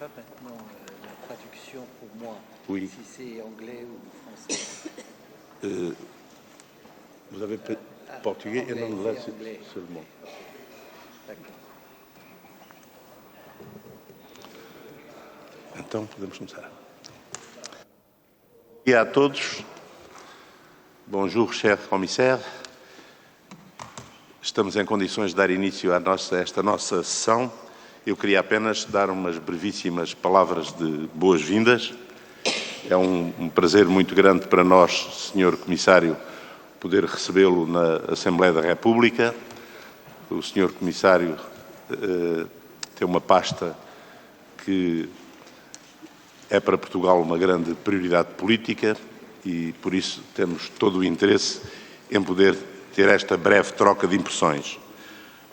pas maintenant la traduction pour moi, Oui. si c'est anglais ou français. Vous avez português e inglês seulement. D'accord. Então, podemos começar. Bom dia a todos. Bonjour, cher commissaire. Estamos em condições de dar início a esta nossa sessão. Eu queria apenas dar umas brevíssimas palavras de boas-vindas. É um prazer muito grande para nós, Sr. Comissário, poder recebê-lo na Assembleia da República. O Sr. Comissário tem uma pasta que é para Portugal uma grande prioridade política e, por isso, temos todo o interesse em poder ter esta breve troca de impressões.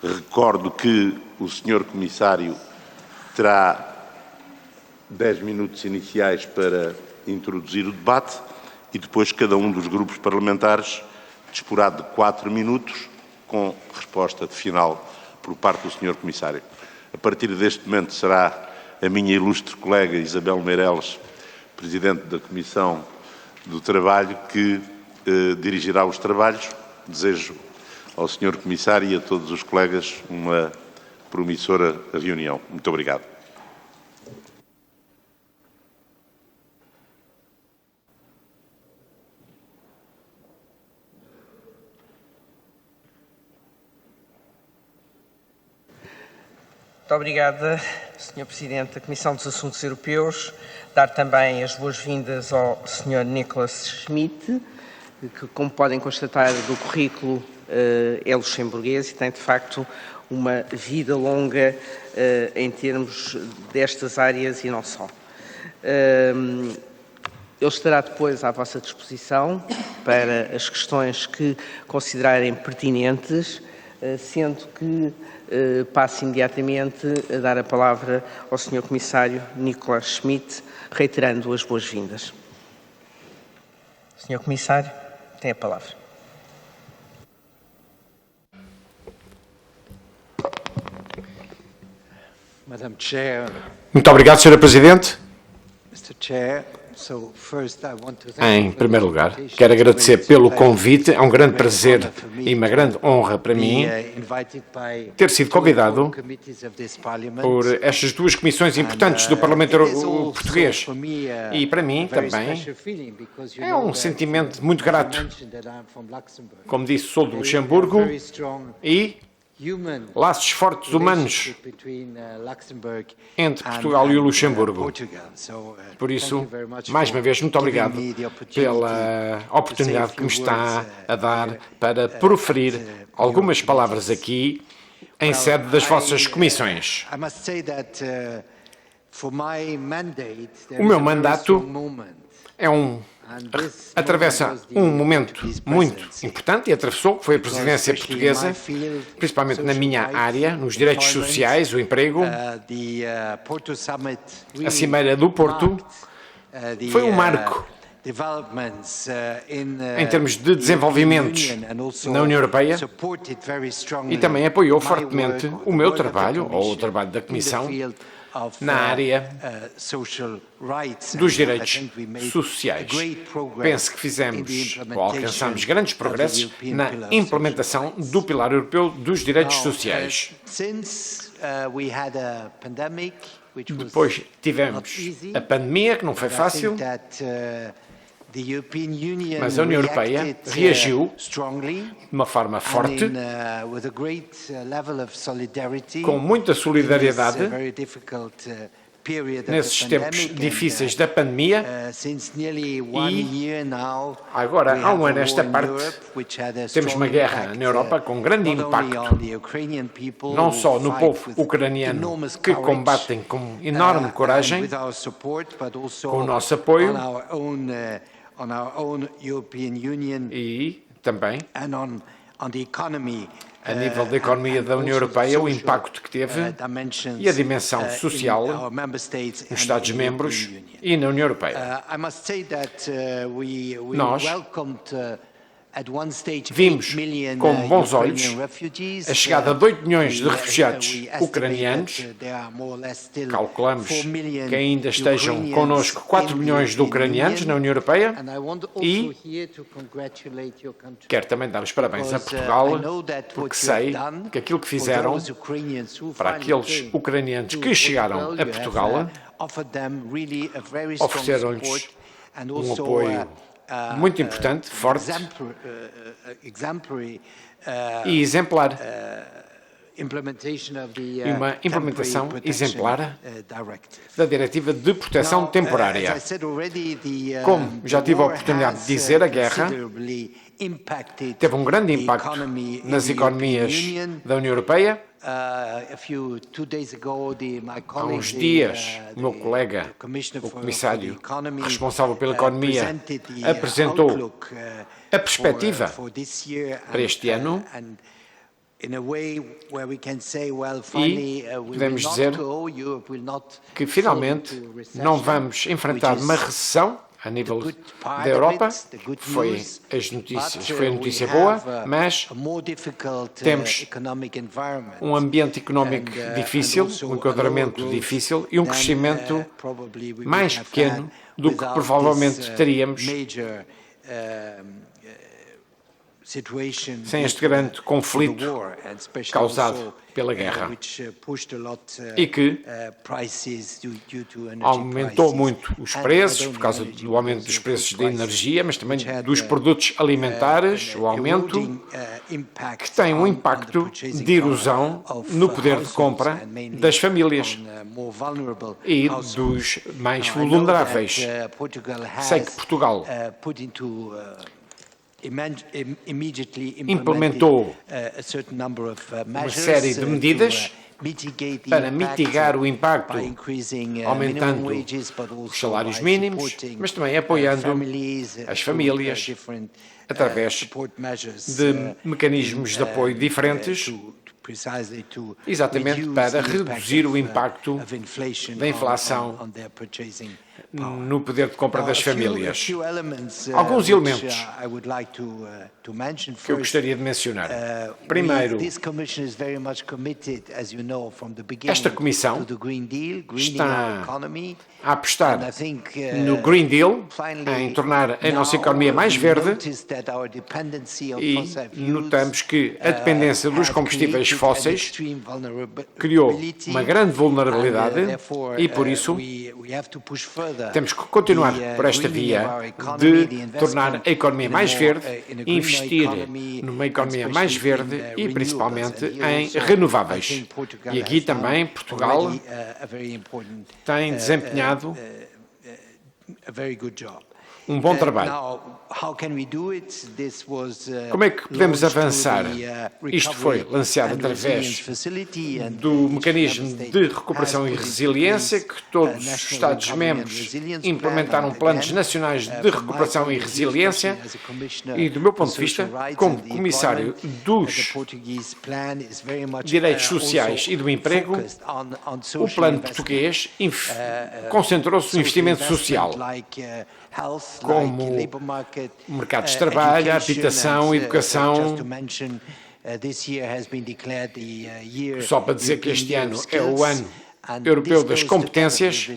Recordo que o Sr. Comissário terá 10 minutos iniciais para introduzir o debate e depois cada um dos grupos parlamentares disporá de 4 minutos com resposta final por parte do Sr. Comissário. A partir deste momento será a minha ilustre colega Isabel Meireles, Presidente da Comissão do Trabalho, que dirigirá os trabalhos. Desejo ao Sr. Comissário e a todos os colegas uma promissora reunião. Muito obrigado. Muito obrigada, Sr. Presidente da Comissão dos Assuntos Europeus. Dar também as boas-vindas ao Sr. Nicholas Schmidt, que, como podem constatar do currículo, é luxemburguês e tem, de facto, uma vida longa em termos destas áreas e não só. Ele estará depois à vossa disposição para as questões que considerarem pertinentes, sendo que passo imediatamente a dar a palavra ao Sr. Comissário Nicholas Schmidt, reiterando as boas-vindas. Sr. Comissário, tem a palavra. Madam Chair, Muito obrigado, Sra. Presidente. Mr. Chair, so first I want to thank Em you for primeiro the lugar, invitation. quero It's a agradecer great pelo pleasure, convite. É um grande a great prazer honor for me e uma grande honra para to mim be, invited by ter sido two convidado important committees of this Parliament. por estas duas comissões importantes do Parlamento It is also Português. for me, E para mim a very também special feeling because you é know um that, sentimento muito you grato. mentioned that I'm from Luxembourg. Como disse, sou do There is a Luxemburgo very strong e human laços fortes humanos relationship between, Luxembourg entre and- Portugal e o and, Luxemburgo. Portugal. So, Por thank isso, you very much mais for uma vez, muito giving obrigado me the opportunity pela oportunidade que me está a dar para proferir at, algumas your palavras aqui em sede das vossas comissões. I must say that for my mandate, there O is meu a very mandato strong moment. Atravessa um momento muito importante e atravessou, foi a presidência portuguesa, principalmente na minha área, nos direitos sociais, o emprego. A Cimeira do Porto foi um marco em termos de desenvolvimentos na União Europeia e também apoiou fortemente o meu trabalho, ou o trabalho da Comissão, na área dos direitos sociais. Penso que fizemos ou alcançamos grandes progressos na implementação do Pilar Europeu dos Direitos Sociais. Depois tivemos a pandemia, que não foi fácil, mas a União Europeia reagiu de uma forma forte, com muita solidariedade, nesses tempos difíceis da pandemia, e agora, há um ano esta parte, temos uma guerra na Europa com grande impacto, não só no povo ucraniano, que combatem com enorme coragem, com o nosso apoio, e também a nível da economia da União Europeia, o impacto que teve e a dimensão social nos Estados-membros e na União Europeia. Nós Vimos com bons olhos a chegada de 8 milhões de refugiados ucranianos. Calculamos que ainda estejam connosco 4 milhões de ucranianos na União Europeia e quero também dar os parabéns a Portugal, porque sei que aquilo que fizeram para aqueles ucranianos que chegaram a Portugal, ofereceram-lhes um apoio muito importante, forte e exemplar. E uma implementação exemplar da Diretiva de Proteção Temporária. Como já tive a oportunidade de dizer, a guerra teve um grande impacto nas economias da União Europeia. Há uns dias, o meu colega, o comissário responsável pela economia, apresentou a perspectiva para este ano e podemos dizer que finalmente não vamos enfrentar uma recessão a nível da Europa. Foi a notícia boa, mas temos um ambiente económico difícil, um enquadramento difícil e um crescimento mais pequeno do que provavelmente teríamos sem este grande conflito causado pela guerra e que aumentou muito os preços por causa do aumento dos preços da energia, mas também dos produtos alimentares, o aumento que tem um impacto de erosão no poder de compra das famílias e dos mais vulneráveis. Sei que Portugal implementou uma série de medidas para mitigar o impacto, aumentando os salários mínimos, mas também apoiando as famílias através de mecanismos de apoio diferentes, exatamente para reduzir o impacto da inflação no poder de compra das famílias. Alguns elementos que eu gostaria de mencionar. Primeiro, esta Comissão está a apostar no Green Deal, em tornar a nossa economia mais verde, e notamos que a dependência dos combustíveis fósseis criou uma grande vulnerabilidade e, por isso, temos que continuar por esta via de tornar a economia mais verde, investir numa economia mais verde e, principalmente, em renováveis. E aqui também Portugal tem desempenhado um bom trabalho. Como é que podemos avançar? Isto foi lançado através do mecanismo de recuperação e resiliência, que todos os Estados-membros implementaram planos nacionais de recuperação e resiliência, e do meu ponto de vista, como Comissário dos Direitos Sociais e do Emprego, o plano português concentrou-se no investimento social, como o mercado de trabalho, a habitação, a educação. Só para dizer que este ano é o ano europeu das competências,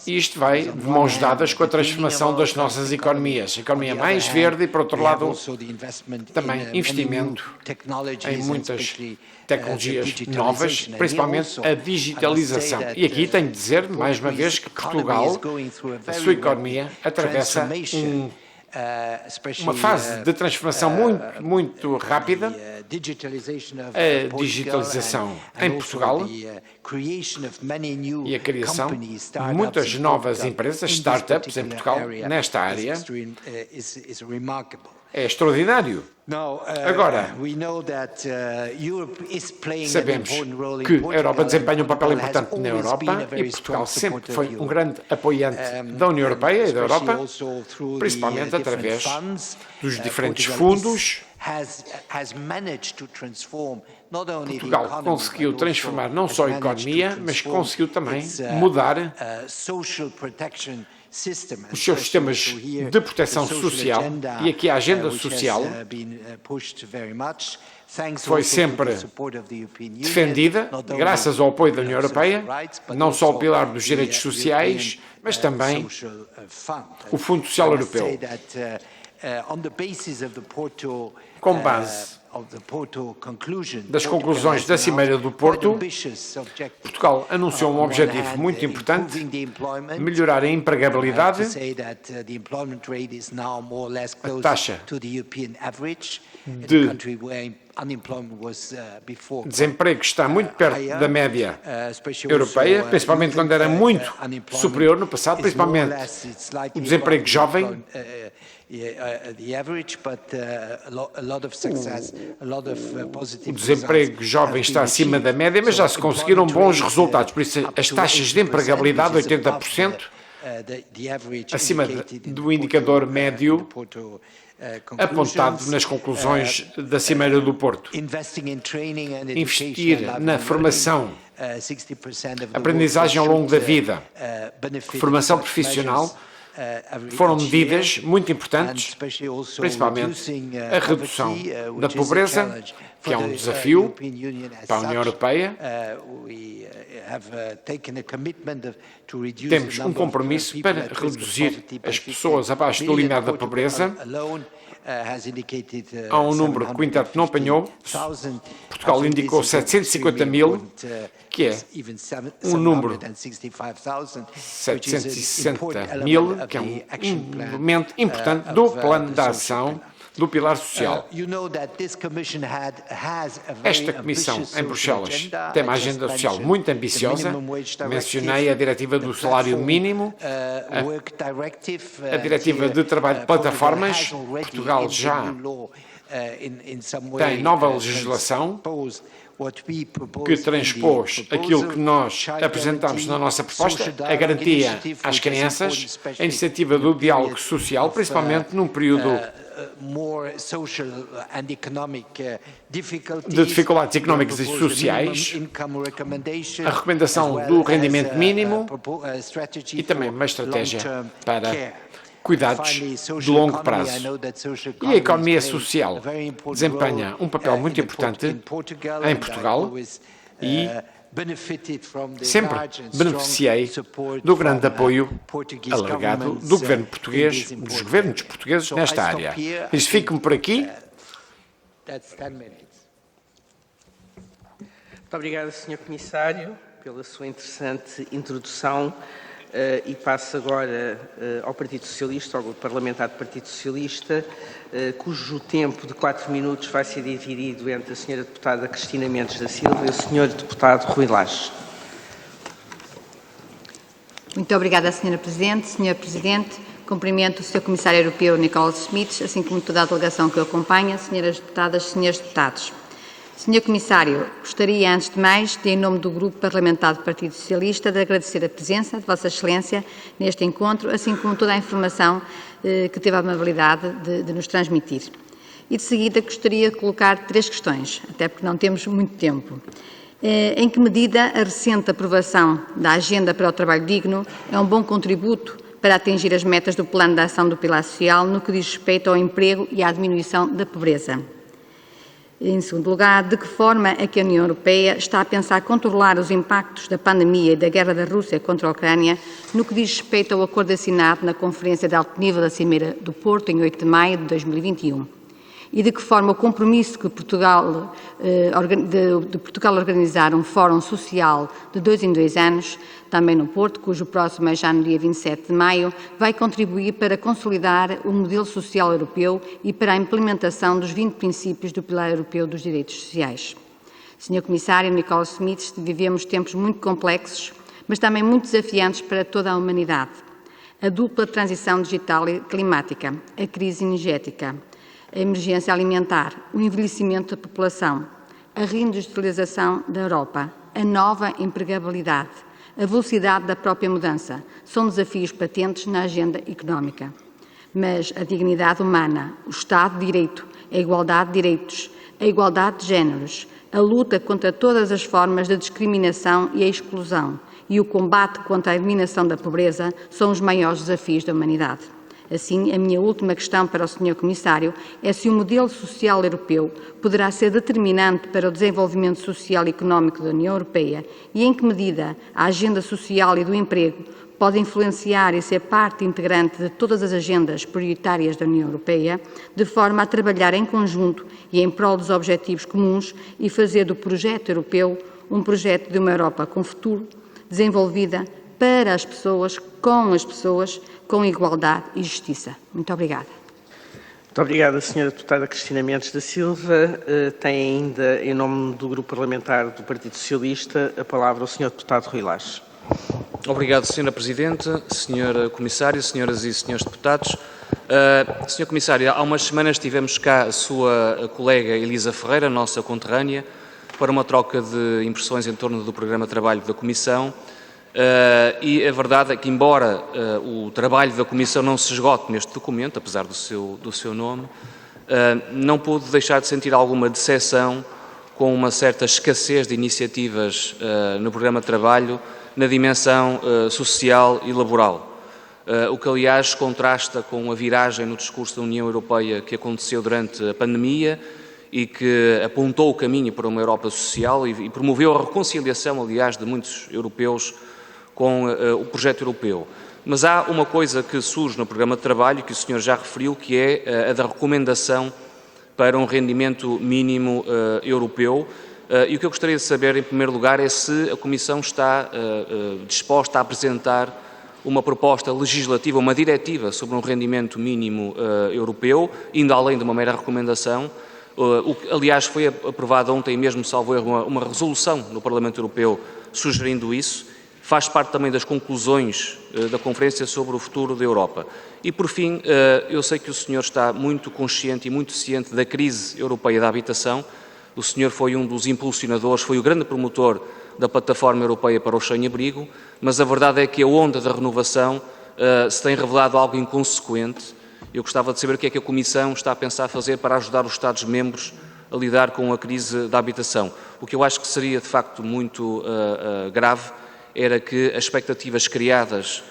e isto vai de mãos dadas com a transformação das nossas economias. A economia mais verde e, por outro lado, também investimento em muitas tecnologias novas, principalmente a digitalização. E aqui tenho de dizer, mais uma vez, que Portugal, a sua economia, atravessa uma fase de transformação muito rápida. A digitalização em Portugal e a criação de muitas novas empresas, startups em Portugal, nesta área, é extraordinário. Agora, sabemos que a Europa desempenha um papel importante na Europa e Portugal sempre foi um grande apoiante da União Europeia e da Europa, principalmente através dos diferentes fundos. Portugal conseguiu transformar não só a economia, mas conseguiu também mudar os seus sistemas de proteção social, e aqui a agenda social foi sempre defendida, graças ao apoio da União Europeia, não só o pilar dos direitos sociais, mas também o Fundo Social Europeu. Com base das conclusões da Cimeira do Porto, Portugal anunciou um objetivo muito importante: melhorar a empregabilidade. A taxa de desemprego está muito perto da média europeia, principalmente quando era muito superior no passado, principalmente o desemprego jovem. O desemprego jovem está acima da média, mas já se conseguiram bons resultados. Por isso, as taxas de empregabilidade, 80%, acima do indicador médio apontado nas conclusões da Cimeira do Porto. Investir na formação, aprendizagem ao longo da vida, formação profissional, foram medidas muito importantes, principalmente a redução da pobreza, que é um desafio para a União Europeia. Temos um compromisso para reduzir as pessoas abaixo do limiar da pobreza. Há um número que o Quinteto não apanhou. Portugal indicou 750 mil, que é um número 760 mil, que é um elemento importante do plano de ação do pilar social. Esta Comissão em Bruxelas tem uma agenda social muito ambiciosa. Mencionei a Diretiva do Salário Mínimo, a Diretiva de Trabalho de Plataformas. Portugal já tem nova legislação que transpôs aquilo que nós apresentamos na nossa proposta, a garantia às crianças, a iniciativa do diálogo social, principalmente num período de dificuldades económicas e sociais, a recomendação do rendimento mínimo e também uma estratégia para cuidados de longo prazo. E a economia social desempenha um papel muito importante em Portugal e sempre beneficiei do grande apoio alargado do governo português, dos governos portugueses nesta área. Isto fica-me por aqui. Muito obrigado, Sr. Comissário, pela sua interessante introdução. E passo agora ao Partido Socialista, ao Grupo Parlamentar do Partido Socialista, cujo tempo de 4 minutos vai ser dividido entre a Sra. Deputada Cristina Mendes da Silva e o Sr. Deputado Rui Lage. Muito obrigada, Sra. Presidente. Sr. Presidente, cumprimento o Sr. Comissário Europeu, Nicholas Schmit, assim como toda a delegação que o acompanha, Sras. Deputadas, Srs. Deputados. Sr. Comissário, gostaria, antes de mais, em nome do Grupo Parlamentar do Partido Socialista, de agradecer a presença de Vossa Excelência neste encontro, assim como toda a informação que teve a amabilidade de nos transmitir. E, de seguida, gostaria de colocar 3 questões, até porque não temos muito tempo. Em que medida a recente aprovação da Agenda para o Trabalho Digno é um bom contributo para atingir as metas do Plano de Ação do Pilar Social no que diz respeito ao emprego e à diminuição da pobreza? Em segundo lugar, de que forma é que a União Europeia está a pensar controlar os impactos da pandemia e da guerra da Rússia contra a Ucrânia no que diz respeito ao acordo assinado na Conferência de Alto Nível da Cimeira do Porto, em 8 de maio de 2021? E de que forma o compromisso que Portugal organizar um fórum social de 2 em 2 anos, também no Porto, cujo próximo é já no dia 27 de maio, vai contribuir para consolidar o modelo social europeu e para a implementação dos 20 princípios do Pilar Europeu dos Direitos Sociais. Sr. Comissário Nicholas Schmit, vivemos tempos muito complexos, mas também muito desafiantes para toda a humanidade. A dupla transição digital e climática, a crise energética, a emergência alimentar, o envelhecimento da população, a reindustrialização da Europa, a nova empregabilidade, a velocidade da própria mudança, são desafios patentes na agenda económica. Mas a dignidade humana, o Estado de Direito, a igualdade de direitos, a igualdade de géneros, a luta contra todas as formas de discriminação e a exclusão e o combate contra a eliminação da pobreza são os maiores desafios da humanidade. Assim, a minha última questão para o Sr. Comissário é se o modelo social europeu poderá ser determinante para o desenvolvimento social e económico da União Europeia e em que medida a agenda social e do emprego pode influenciar e ser parte integrante de todas as agendas prioritárias da União Europeia, de forma a trabalhar em conjunto e em prol dos objetivos comuns e fazer do projeto europeu um projeto de uma Europa com futuro, desenvolvida para as pessoas, com igualdade e justiça. Muito obrigada. Muito obrigada, Sra. Deputada Cristina Mendes da Silva. Tem ainda, em nome do Grupo Parlamentar do Partido Socialista, a palavra o Sr. Deputado Rui Lage. Obrigado, Sra. Presidente, Sra. Comissária, Senhoras e Senhores Deputados. Sra. Comissária, há umas semanas tivemos cá a sua colega Elisa Ferreira, nossa conterrânea, para uma troca de impressões em torno do programa de trabalho da Comissão. E a verdade é que, embora o trabalho da Comissão não se esgote neste documento, apesar do seu nome, não pude deixar de sentir alguma decepção com uma certa escassez de iniciativas no programa de trabalho na dimensão social e laboral, o que, aliás, contrasta com a viragem no discurso da União Europeia que aconteceu durante a pandemia e que apontou o caminho para uma Europa social e promoveu a reconciliação, aliás, de muitos europeus com o projeto europeu. Mas há uma coisa que surge no programa de trabalho, que o senhor já referiu, que é a da recomendação para um rendimento mínimo europeu. E o que eu gostaria de saber, em primeiro lugar, é se a Comissão está disposta a apresentar uma proposta legislativa, uma diretiva sobre um rendimento mínimo europeu, indo além de uma mera recomendação. O que, aliás, foi aprovada ontem mesmo, salvo erro, uma resolução no Parlamento Europeu sugerindo isso. Faz parte também das conclusões da Conferência sobre o Futuro da Europa. E, por fim, eu sei que o senhor está muito consciente e muito ciente da crise europeia da habitação. O senhor foi um dos impulsionadores, foi o grande promotor da Plataforma Europeia para o Sem-Abrigo, mas a verdade é que a onda da renovação se tem revelado algo inconsequente. Eu gostava de saber o que é que a Comissão está a pensar fazer para ajudar os Estados-membros a lidar com a crise da habitação. O que eu acho que seria, de facto, muito grave era que as expectativas criadas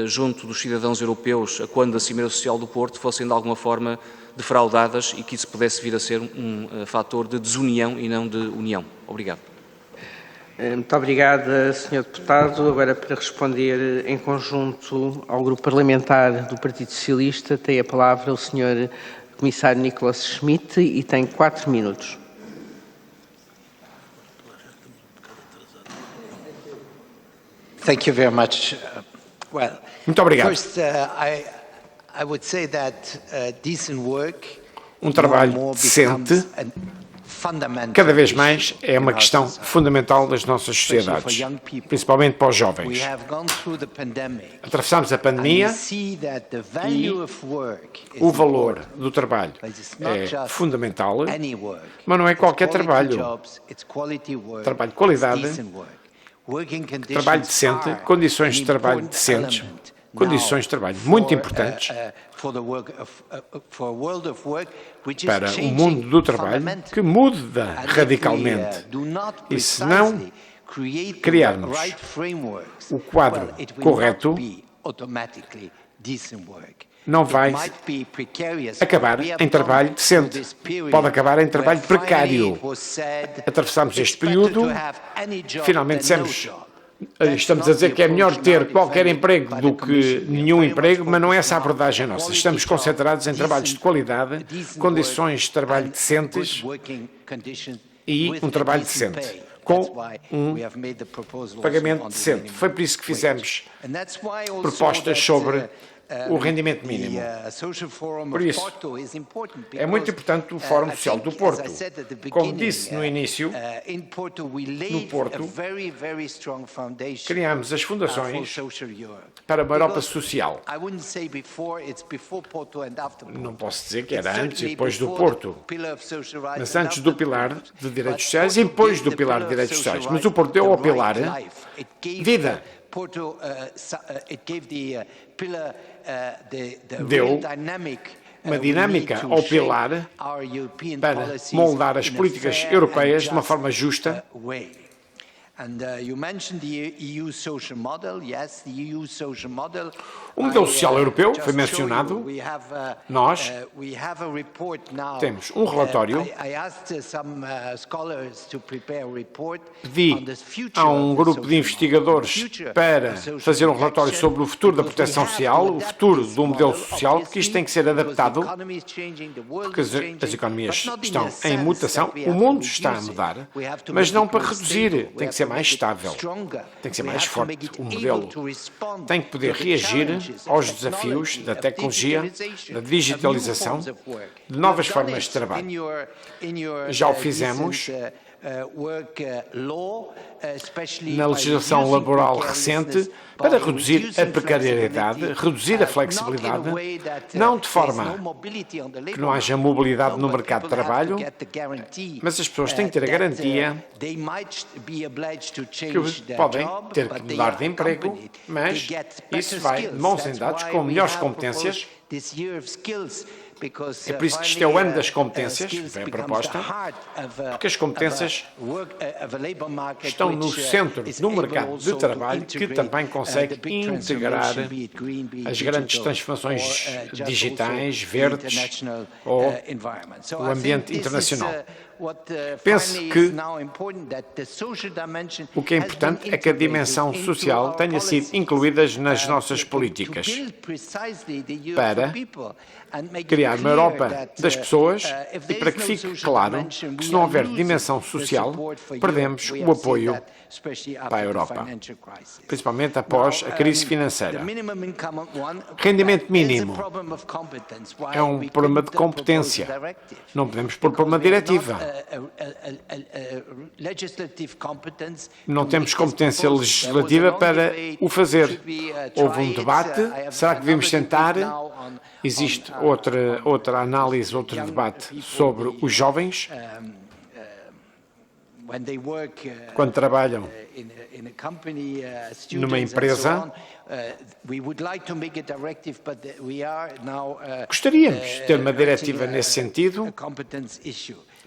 junto dos cidadãos europeus a quando da Cimeira Social do Porto fossem de alguma forma defraudadas e que isso pudesse vir a ser um fator de desunião e não de união. Obrigado. Muito obrigada, Sr. Deputado. Agora, para responder em conjunto ao Grupo Parlamentar do Partido Socialista, tem a palavra o Sr. Comissário Nicolas Schmit e tem 4 minutos. Thank you very much. Muito obrigado. First, I would say that decent work trabalho decente cada vez mais é uma questão fundamental das nossas sociedades, principalmente para os jovens. Atravessamos a pandemia e o valor do trabalho é fundamental, mas não é qualquer trabalho. Trabalho de qualidade, trabalho decente, condições de trabalho decentes, condições de trabalho muito importantes para o mundo do trabalho que muda radicalmente. E se não criarmos o quadro correto, não vai acabar em trabalho decente. Pode acabar em trabalho precário. Atravessamos este período, finalmente estamos a dizer que é melhor ter qualquer emprego do que nenhum emprego, mas não é essa a abordagem nossa. Estamos concentrados em trabalhos de qualidade, condições de trabalho decentes e um trabalho decente, com um pagamento decente. Foi por isso que fizemos propostas sobre o rendimento mínimo. Por isso, é muito importante o Fórum Social do Porto. Como disse no início, no Porto, criamos as fundações para uma Europa social. Não posso dizer que era antes e depois do Porto, mas antes do pilar de direitos sociais e depois do pilar de direitos sociais. Mas o Porto deu ao pilar vida. Deu uma dinâmica ao pilar para moldar as políticas europeias de uma forma justa O modelo social europeu foi mencionado. Nós temos um relatório. Pedi a um grupo de investigadores para fazer um relatório sobre o futuro da proteção social, o futuro do modelo social, porque isto tem que ser adaptado, porque as economias estão em mutação, o mundo está a mudar, mas não para reduzir, tem que ser mais estável, tem que ser mais forte. O modelo tem que poder reagir aos desafios da tecnologia, da digitalização, de novas formas de trabalho. Já o fizemos na legislação laboral recente para reduzir a precariedade, reduzir a flexibilidade, não de forma que não haja mobilidade no mercado de trabalho, mas as pessoas têm que ter a garantia que podem ter que mudar de emprego, mas isso vai de mãos dadas com melhores competências. É por isso que isto é o ano das competências, vem a proposta, porque as competências estão no centro do mercado de trabalho que também consegue integrar as grandes transformações digitais, verdes ou o ambiente internacional. Penso que o que é importante é que a dimensão social tenha sido incluída nas nossas políticas para criar uma Europa das pessoas e para que fique claro que se não houver dimensão social, perdemos o apoio para a Europa, principalmente após a crise financeira. Rendimento mínimo é um problema de competência. Não podemos pôr por uma diretiva. Não temos competência legislativa para o fazer. Houve um debate. Será que devemos tentar? Existe outra análise, outro debate sobre os jovens. Quando trabalham numa empresa, gostaríamos de ter uma diretiva nesse sentido,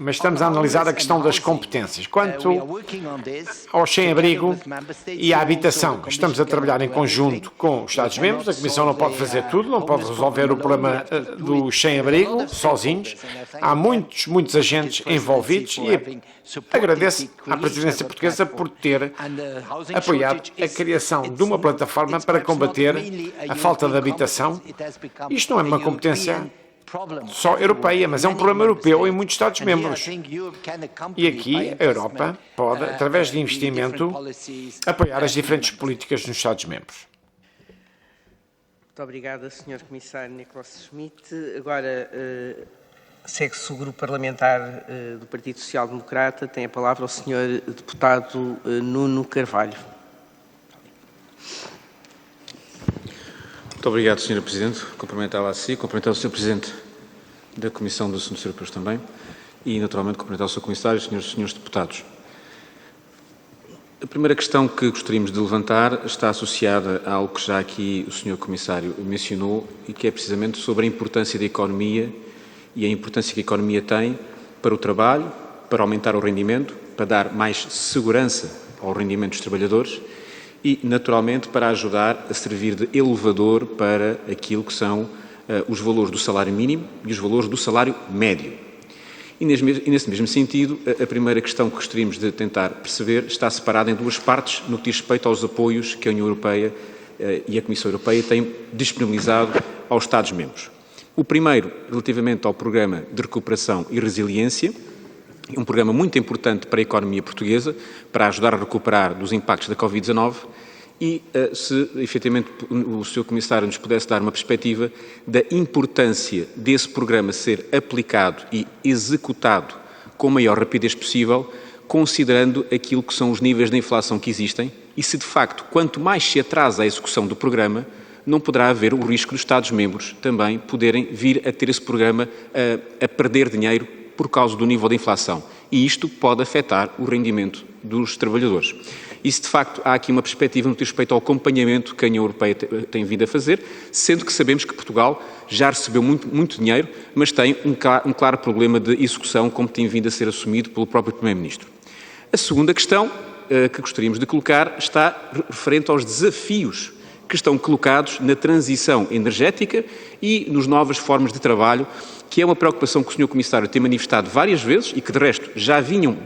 mas estamos a analisar a questão das competências. Quanto ao sem-abrigo e à habitação, estamos a trabalhar em conjunto com os Estados-membros. A Comissão não pode fazer tudo, não pode resolver o problema do sem-abrigo sozinhos. Há muitos agentes envolvidos e agradeço à Presidência Portuguesa por ter apoiado a criação de uma plataforma para combater a falta de habitação. Isto não é uma competência só europeia, mas é um problema europeu em muitos Estados-membros. E aqui a Europa pode, através de investimento, apoiar as diferentes políticas nos Estados-membros. Muito obrigada, Sr. Comissário Nicholas Schmit. Agora, segue-se o Grupo Parlamentar do Partido Social Democrata. Tem a palavra o Sr. Deputado Nuno Carvalho. Muito obrigado, Sra. Presidente. Cumprimentá-la a si, cumprimentar o Sr. Presidente da Comissão dos Assuntos Europeus também e, naturalmente, cumprimentar o Sr. Comissário e os senhores deputados. A primeira questão que gostaríamos de levantar está associada a algo que já aqui o Sr. Comissário mencionou e que é precisamente sobre a importância da economia e a importância que a economia tem para o trabalho, para aumentar o rendimento, para dar mais segurança ao rendimento dos trabalhadores e, naturalmente, para ajudar a servir de elevador para aquilo que são os valores do salário mínimo e os valores do salário médio. E nesse mesmo sentido, a primeira questão que gostaríamos de tentar perceber está separada em duas partes no que diz respeito aos apoios que a União Europeia e a Comissão Europeia têm disponibilizado aos Estados-membros. O primeiro, relativamente ao Programa de Recuperação e Resiliência, um programa muito importante para a economia portuguesa, para ajudar a recuperar dos impactos da Covid-19 e se efetivamente o Sr. Comissário nos pudesse dar uma perspectiva da importância desse programa ser aplicado e executado com a maior rapidez possível, considerando aquilo que são os níveis de inflação que existem e se de facto, quanto mais se atrasa a execução do programa, não poderá haver o risco dos Estados-membros também poderem vir a ter esse programa a perder dinheiro por causa do nível de inflação. E isto pode afetar o rendimento dos trabalhadores. E se de facto há aqui uma perspectiva no que diz respeito ao acompanhamento que a União Europeia tem vindo a fazer, sendo que sabemos que Portugal já recebeu muito dinheiro, mas tem um claro problema de execução, como tem vindo a ser assumido pelo próprio Primeiro-Ministro. A segunda questão que gostaríamos de colocar está referente aos desafios que estão colocados na transição energética e nas novas formas de trabalho, que é uma preocupação que o Sr. Comissário tem manifestado várias vezes e que, de resto, já vinham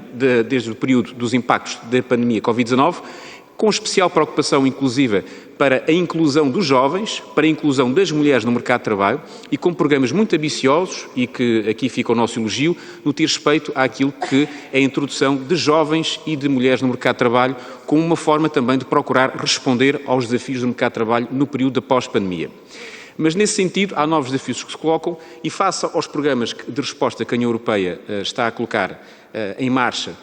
desde o período dos impactos da pandemia Covid-19, com especial preocupação, inclusive, para a inclusão dos jovens, para a inclusão das mulheres no mercado de trabalho e com programas muito ambiciosos, e que aqui fica o nosso elogio, no que diz respeito àquilo que é a introdução de jovens e de mulheres no mercado de trabalho, como uma forma também de procurar responder aos desafios do mercado de trabalho no período da pós-pandemia. Mas, nesse sentido, há novos desafios que se colocam e, face aos programas de resposta que a União Europeia está a colocar em marcha,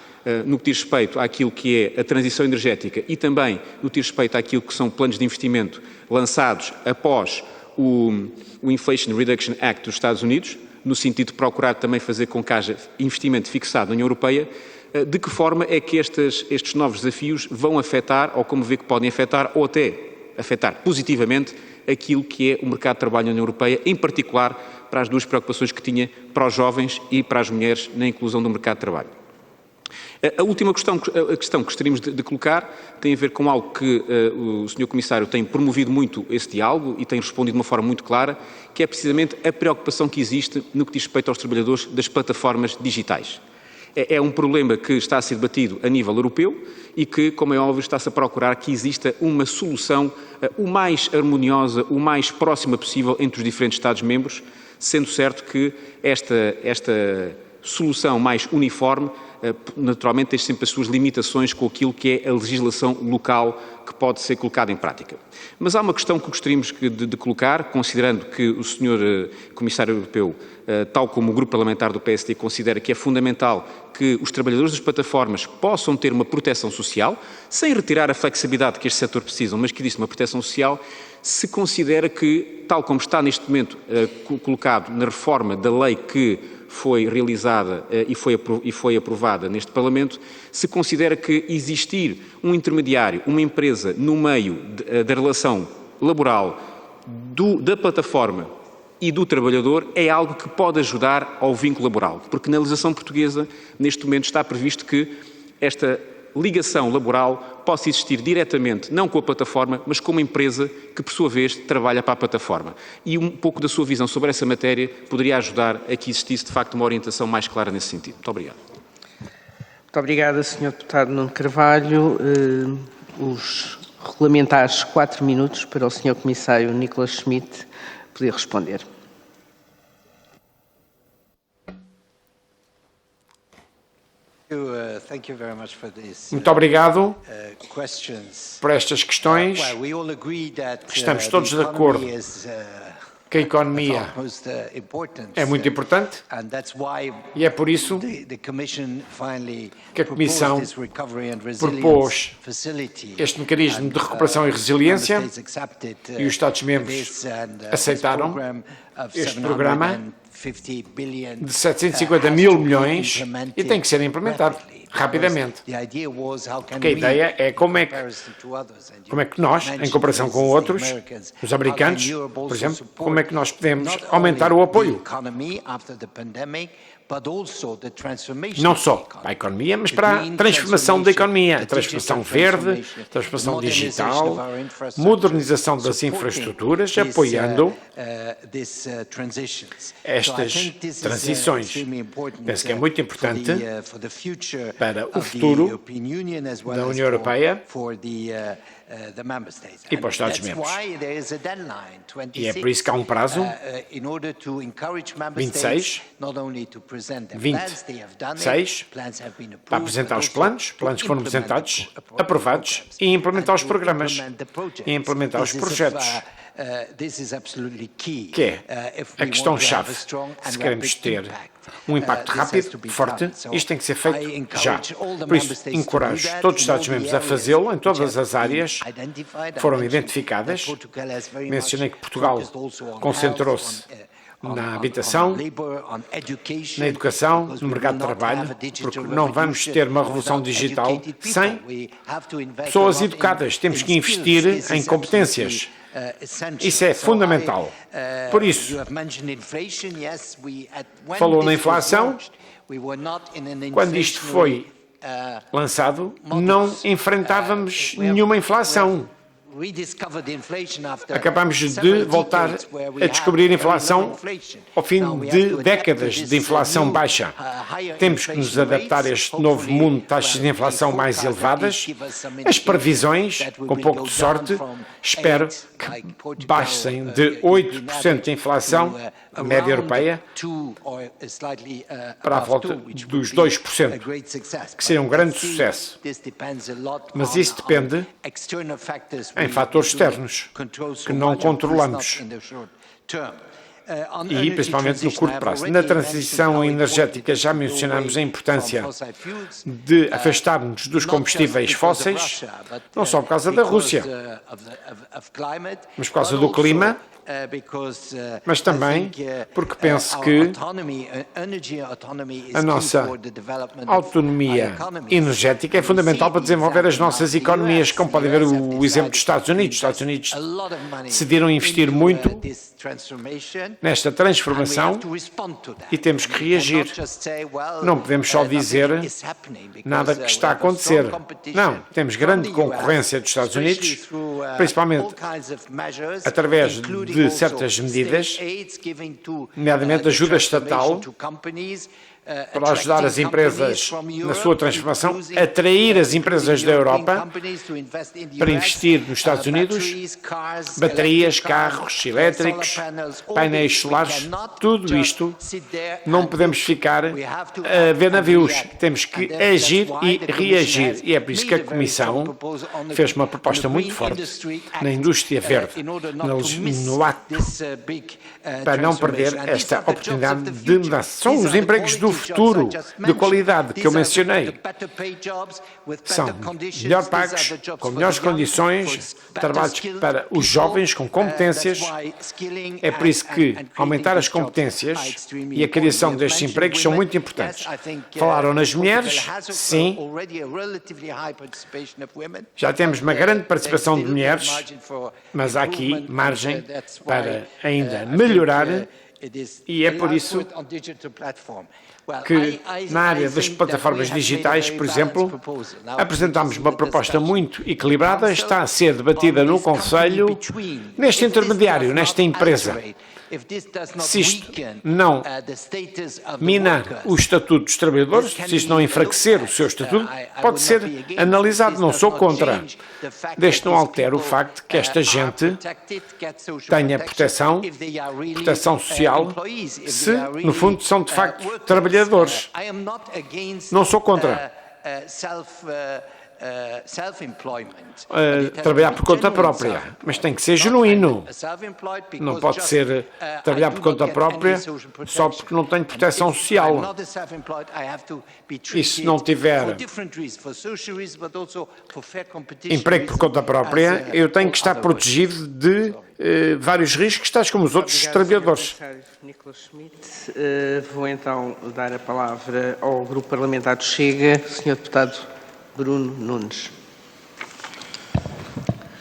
no que diz respeito àquilo que é a transição energética e também no que diz respeito àquilo que são planos de investimento lançados após o Inflation Reduction Act dos Estados Unidos, no sentido de procurar também fazer com que haja investimento fixado na União Europeia, de que forma é que estes novos desafios vão afetar, ou como vê que podem afetar, ou até afetar positivamente aquilo que é o mercado de trabalho na União Europeia, em particular para as duas preocupações que tinha para os jovens e para as mulheres na inclusão do mercado de trabalho. A última questão que gostaríamos de colocar tem a ver com algo que o Sr. Comissário tem promovido muito esse diálogo e tem respondido de uma forma muito clara, que é precisamente a preocupação que existe no que diz respeito aos trabalhadores das plataformas digitais. É um problema que está a ser debatido a nível europeu e que, como é óbvio, está-se a procurar que exista uma solução o mais harmoniosa, o mais próxima possível entre os diferentes Estados-membros, sendo certo que esta solução mais uniforme naturalmente tem sempre as suas limitações com aquilo que é a legislação local que pode ser colocada em prática. Mas há uma questão que gostaríamos de colocar, considerando que o Sr. Comissário Europeu, tal como o Grupo Parlamentar do PSD, considera que é fundamental que os trabalhadores das plataformas possam ter uma proteção social, sem retirar a flexibilidade que este setor precisa, mas que existe uma proteção social, se considera que, tal como está neste momento colocado na reforma da lei que foi realizada e foi aprovada neste Parlamento, se considera que existir um intermediário, uma empresa, no meio da relação laboral da plataforma e do trabalhador é algo que pode ajudar ao vínculo laboral, porque na legislação portuguesa, neste momento, está previsto que esta ligação laboral possa existir diretamente, não com a plataforma, mas com uma empresa que, por sua vez, trabalha para a plataforma. E um pouco da sua visão sobre essa matéria poderia ajudar a que existisse, de facto, uma orientação mais clara nesse sentido. Muito obrigado. Muito obrigada, Sr. Deputado Nuno Carvalho. Os regulamentares 4 minutos para o Sr. Comissário Nicolas Schmit poder responder. Muito obrigado por estas questões. Estamos todos de acordo que a economia é muito importante e é por isso que a Comissão propôs este mecanismo de recuperação e resiliência e os Estados-membros aceitaram este programa de 750 mil milhões e tem que ser implementado rapidamente. Porque a ideia é como é que nós, em comparação com outros, os americanos, por exemplo, como é que nós podemos aumentar o apoio. Não só para a economia, mas para a transformação da economia, a transformação verde, a transformação digital, modernização das infraestruturas, apoiando estas transições. Penso que é muito importante para o futuro da União Europeia e para os Estados-membros. E é por isso que há um prazo, 26, para apresentar os planos que foram apresentados, aprovados, e implementar os programas, e implementar os projetos. Que é a questão-chave. Se queremos ter um impacto rápido, forte, isto tem que ser feito já. Por isso, encorajo todos os Estados-membros a fazê-lo em todas as áreas que foram identificadas. Mencionei que Portugal concentrou-se na habitação, na educação, no mercado de trabalho, porque não vamos ter uma revolução digital sem pessoas educadas. Temos que investir em competências. Isso é fundamental. Por isso, falou na inflação, quando isto foi lançado, não enfrentávamos nenhuma inflação. Acabamos de voltar a descobrir inflação ao fim de décadas de inflação baixa. Temos que nos adaptar a este novo mundo de taxas de inflação mais elevadas. As previsões, com pouco de sorte, espero que baixem de 8% de inflação, a média europeia, para a volta dos 2%, que seria um grande sucesso. Mas isso depende em fatores externos, que não controlamos. E principalmente no curto prazo. Na transição energética já mencionamos a importância de afastarmos dos combustíveis fósseis, não só por causa da Rússia, mas por causa do clima, mas também porque penso que a nossa autonomia energética é fundamental para desenvolver as nossas economias, como podem ver o exemplo dos Estados Unidos. Os Estados Unidos decidiram investir muito nesta transformação e temos que reagir. Não podemos só dizer nada que está a acontecer. Não, temos grande concorrência dos Estados Unidos, principalmente através de certas medidas, nomeadamente ajuda estatal, para ajudar as empresas na sua transformação, atrair as empresas da Europa para investir nos Estados Unidos, baterias, carros elétricos, painéis solares, tudo isto não podemos ficar a ver navios, temos que agir e reagir. E é por isso que a Comissão fez uma proposta muito forte na indústria verde, no ato, para não perder esta oportunidade de mudança. São os empregos do futuro, de qualidade, que eu mencionei. São melhor pagos, com melhores condições, trabalhos para os jovens com competências. É por isso que aumentar as competências e a criação destes empregos são muito importantes. Falaram nas mulheres? Sim. Já temos uma grande participação de mulheres, mas há aqui margem para ainda melhorar, e é por isso que na área das plataformas digitais, por exemplo, apresentámos uma proposta muito equilibrada, está a ser debatida no Conselho, neste intermediário, nesta empresa. Se isto não minar o Estatuto dos Trabalhadores, se isto não enfraquecer o seu Estatuto, pode ser analisado. Não sou contra. Desde não altera o facto que esta gente tenha proteção social, se, no fundo, são de facto trabalhadores. Não sou contra. Trabalhar por conta própria, mas tem que ser genuíno. Não pode ser trabalhar por conta própria só porque não tenho proteção social. E se não tiver emprego por conta própria, eu tenho que estar protegido de vários riscos, tais como os outros trabalhadores. Vou então dar a palavra ao Grupo Parlamentar do Chega, Sr. Deputado Bruno Nunes.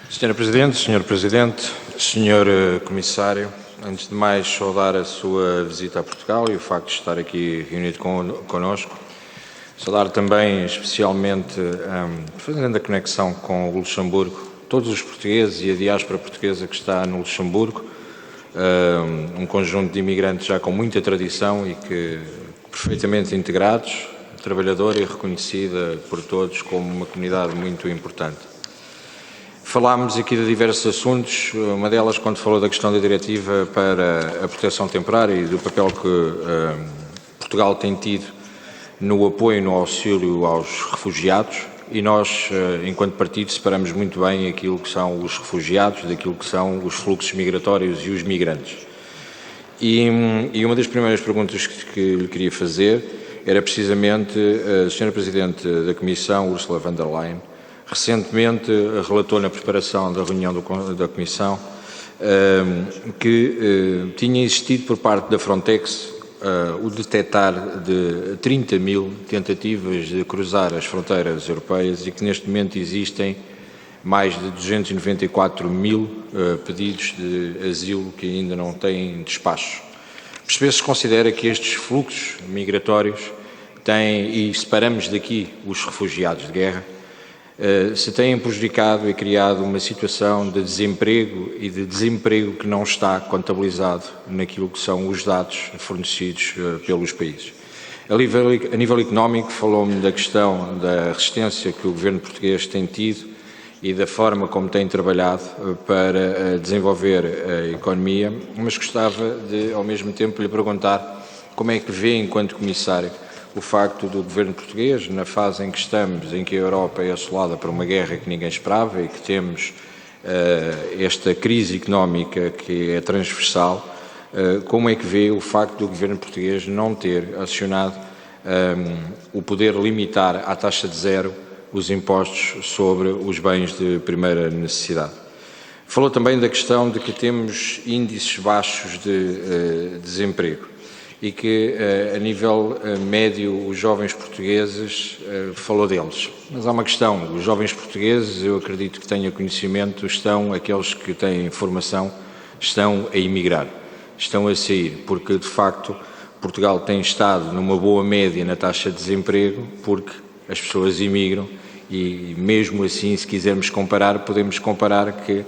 Sra. Presidente, Sr. Presidente, Sr. Comissário, antes de mais saudar a sua visita a Portugal e o facto de estar aqui reunido connosco. Saudar também especialmente, fazendo a conexão com o Luxemburgo, todos os portugueses e a diáspora portuguesa que está no Luxemburgo, um conjunto de imigrantes já com muita tradição e que perfeitamente integrados, trabalhadora e reconhecida por todos como uma comunidade muito importante. Falámos aqui de diversos assuntos, uma delas quando falou da questão da diretiva para a proteção temporária e do papel que Portugal tem tido no apoio e no auxílio aos refugiados, e nós, enquanto partido, separamos muito bem aquilo que são os refugiados daquilo que são os fluxos migratórios e os migrantes. E uma das primeiras perguntas que lhe queria fazer era precisamente a Sra. Presidente da Comissão, Ursula von der Leyen, recentemente relatou na preparação da reunião da Comissão que tinha existido por parte da Frontex o detectar de 30 mil tentativas de cruzar as fronteiras europeias e que neste momento existem mais de 294 mil pedidos de asilo que ainda não têm despacho. Perceber se considera que estes fluxos migratórios e separamos daqui os refugiados de guerra, se têm prejudicado e criado uma situação de desemprego e de desemprego que não está contabilizado naquilo que são os dados fornecidos pelos países. A nível económico, falou-me da questão da resistência que o governo português tem tido e da forma como tem trabalhado para desenvolver a economia, mas gostava de, ao mesmo tempo, lhe perguntar como é que vê, enquanto comissário, o facto do governo português, na fase em que estamos, em que a Europa é assolada por uma guerra que ninguém esperava e que temos esta crise económica que é transversal, como é que vê o facto do governo português não ter acionado o poder limitar à taxa de zero os impostos sobre os bens de primeira necessidade? Falou também da questão de que temos índices baixos de desemprego e que, a nível médio, os jovens portugueses, falou deles. Mas há uma questão, os jovens portugueses, eu acredito que tenha conhecimento, aqueles que têm formação, estão a emigrar, estão a sair, porque, de facto, Portugal tem estado numa boa média na taxa de desemprego, porque as pessoas emigram e, mesmo assim, se quisermos comparar, podemos comparar que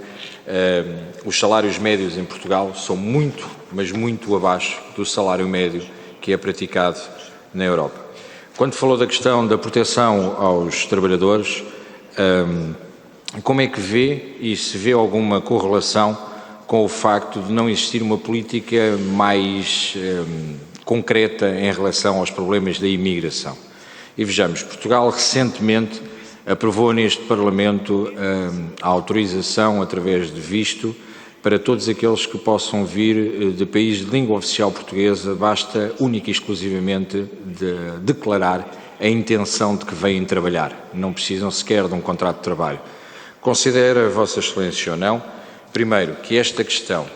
os salários médios em Portugal são muito, mas muito abaixo do salário médio que é praticado na Europa. Quando falou da questão da proteção aos trabalhadores, como é que vê e se vê alguma correlação com o facto de não existir uma política mais concreta em relação aos problemas da imigração? E vejamos, Portugal recentemente aprovou neste Parlamento a autorização, através de visto, para todos aqueles que possam vir de países de língua oficial portuguesa, basta única e exclusivamente de declarar a intenção de que vêm trabalhar. Não precisam sequer de um contrato de trabalho. Considera, Vossa Excelência, ou não, primeiro, que esta questão,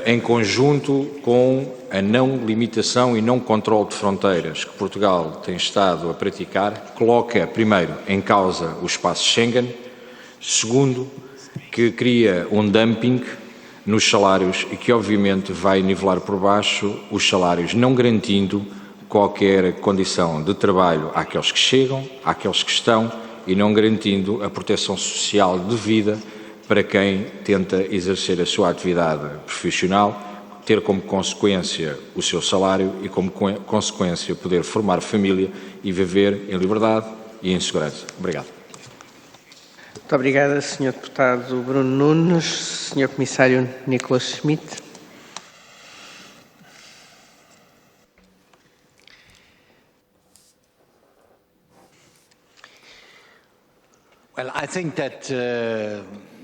em conjunto com a não limitação e não controle de fronteiras que Portugal tem estado a praticar, coloca, primeiro, em causa o espaço Schengen, segundo, que cria um dumping nos salários e que, obviamente, vai nivelar por baixo os salários, não garantindo qualquer condição de trabalho àqueles que chegam, àqueles que estão, e não garantindo a proteção social devida para quem tenta exercer a sua atividade profissional, ter como consequência o seu salário e como consequência poder formar família e viver em liberdade e em segurança. Obrigado. Muito obrigada, Sr. Deputado Bruno Nunes. Sr. Comissário Nicolas Schmit. Well, I think that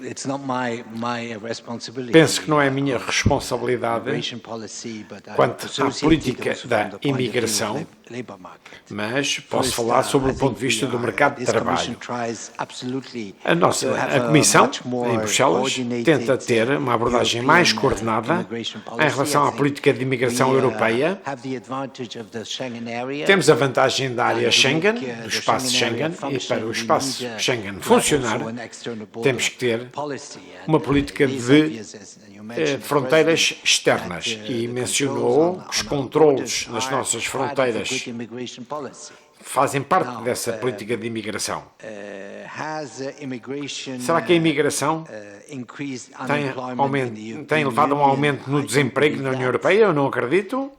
it's not my responsibility. Penso que não é minha responsabilidade quanto à política da imigração, mas posso falar sobre o ponto de vista do mercado de trabalho. A Comissão, em Bruxelas, tenta ter uma abordagem mais coordenada em relação à política de imigração europeia. Temos a vantagem da área Schengen, do espaço Schengen, e para o espaço Schengen funcionar, temos que ter uma política de fronteiras externas, e mencionou que os controlos nas nossas fronteiras fazem parte dessa política de imigração. Será que a imigração tem levado a um aumento no desemprego na União Europeia? Eu não acredito,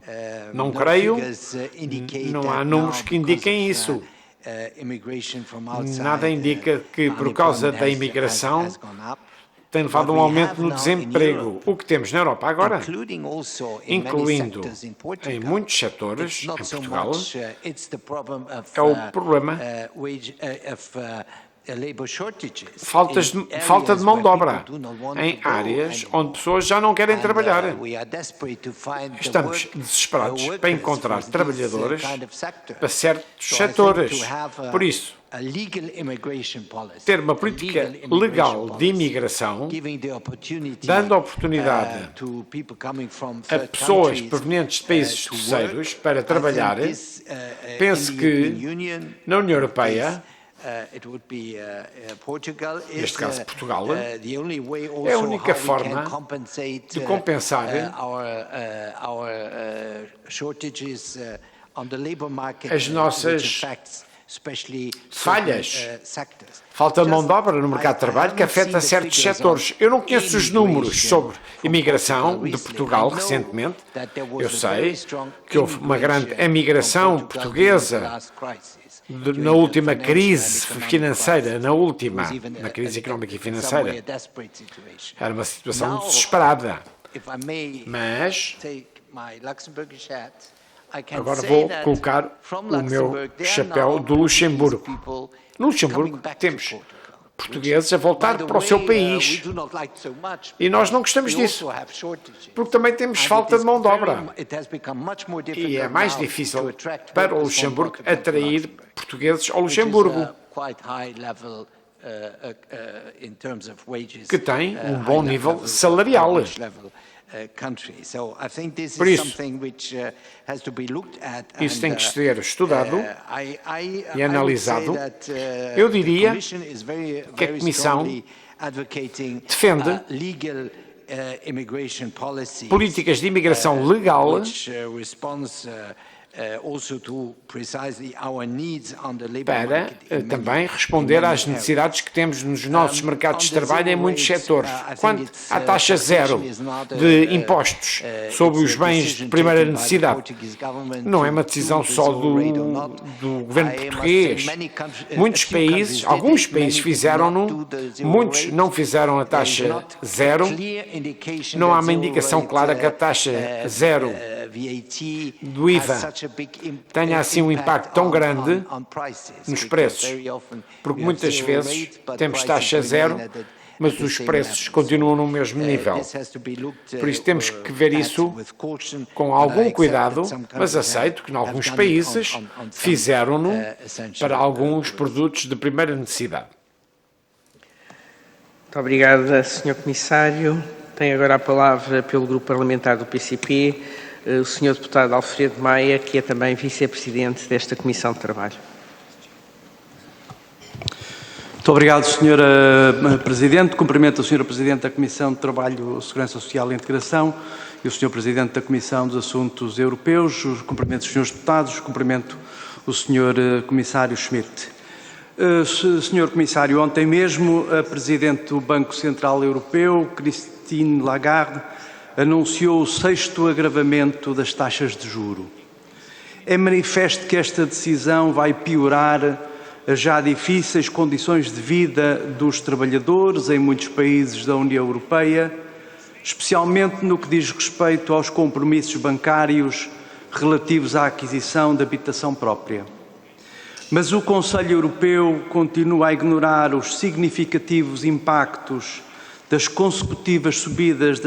não creio, não há números que indiquem isso. Nada indica que, por causa da imigração, tem levado a um aumento no desemprego. O que temos na Europa agora, incluindo em muitos setores, em Portugal, é o problema falta de mão de obra em áreas onde pessoas já não querem trabalhar. Estamos desesperados para encontrar trabalhadores para certos setores. Por isso, ter uma política legal de imigração, dando oportunidade a pessoas provenientes de países terceiros para trabalhar, penso que na União Europeia, neste caso Portugal, é a única forma de compensar as nossas falhas, falta de mão de obra no mercado de trabalho que afeta certos setores. Eu não conheço os números sobre imigração de Portugal recentemente. Eu sei que houve uma grande emigração portuguesa na última crise financeira, na crise económica e financeira. Era uma situação desesperada. Mas agora vou colocar o meu chapéu do Luxemburgo. No Luxemburgo temos portugueses a voltar para o seu país. E nós não gostamos disso, porque também temos falta de mão de obra. E é mais difícil para o Luxemburgo atrair portugueses ao Luxemburgo, que tem um bom nível salarial. Por isso, isso tem que ser estudado e analisado. Eu diria que a Comissão defende políticas de imigração legal para também responder às necessidades que temos nos nossos mercados de trabalho em muitos setores. Quanto à taxa zero de impostos sobre os bens de primeira necessidade, não é uma decisão só do governo português. Muitos países, alguns países fizeram-no, muitos não fizeram a taxa zero. Não há uma indicação clara que a taxa zero do IVA tenha assim um impacto tão grande nos preços, porque muitas vezes temos taxa zero, mas os preços continuam no mesmo nível. Por isso temos que ver isso com algum cuidado, mas aceito que em alguns países fizeram-no para alguns produtos de primeira necessidade. Muito obrigado, Sr. Comissário. Tem agora a palavra pelo Grupo Parlamentar do PCP, o Sr. Deputado Alfredo Maia, que é também Vice-Presidente desta Comissão de Trabalho. Muito obrigado, Sra. Presidente. Cumprimento a Sra. Presidente da Comissão de Trabalho, Segurança Social e Integração e o Sr. Presidente da Comissão dos Assuntos Europeus. Cumprimento os Srs. Deputados, cumprimento o Sr. Comissário Schmidt. Sr. Comissário, ontem mesmo a Presidente do Banco Central Europeu, Christine Lagarde, anunciou o 6º agravamento das taxas de juro. É manifesto que esta decisão vai piorar as já difíceis condições de vida dos trabalhadores em muitos países da União Europeia, especialmente no que diz respeito aos compromissos bancários relativos à aquisição de habitação própria. Mas o Conselho Europeu continua a ignorar os significativos impactos das consecutivas subidas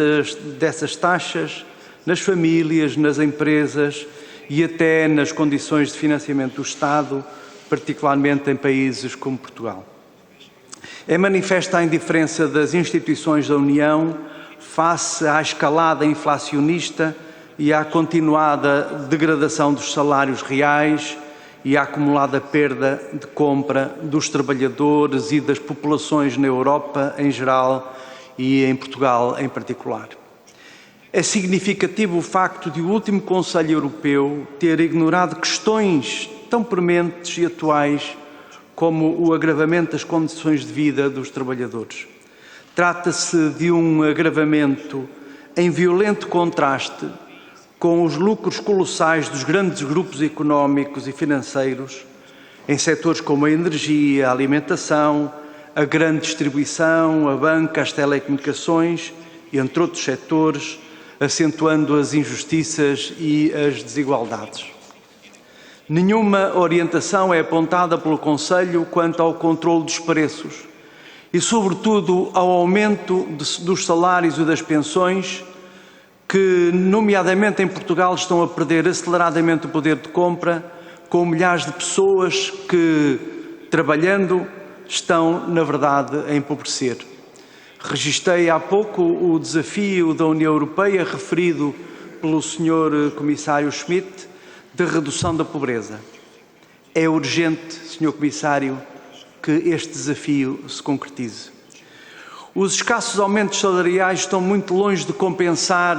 dessas taxas nas famílias, nas empresas e até nas condições de financiamento do Estado, particularmente em países como Portugal. É manifesta a indiferença das instituições da União face à escalada inflacionista e à continuada degradação dos salários reais e à acumulada perda de compra dos trabalhadores e das populações na Europa em geral e em Portugal em particular. É significativo o facto de o último Conselho Europeu ter ignorado questões tão prementes e atuais como o agravamento das condições de vida dos trabalhadores. Trata-se de um agravamento em violento contraste com os lucros colossais dos grandes grupos económicos e financeiros em setores como a energia, a alimentação, a grande distribuição, a banca, as telecomunicações, entre outros setores, acentuando as injustiças e as desigualdades. Nenhuma orientação é apontada pelo Conselho quanto ao controle dos preços e, sobretudo, ao aumento dos salários e das pensões, que, nomeadamente em Portugal, estão a perder aceleradamente o poder de compra, com milhares de pessoas que, trabalhando, estão, na verdade, a empobrecer. Registrei há pouco o desafio da União Europeia, referido pelo Sr. Comissário Schmidt, de redução da pobreza. É urgente, Sr. Comissário, que este desafio se concretize. Os escassos aumentos salariais estão muito longe de compensar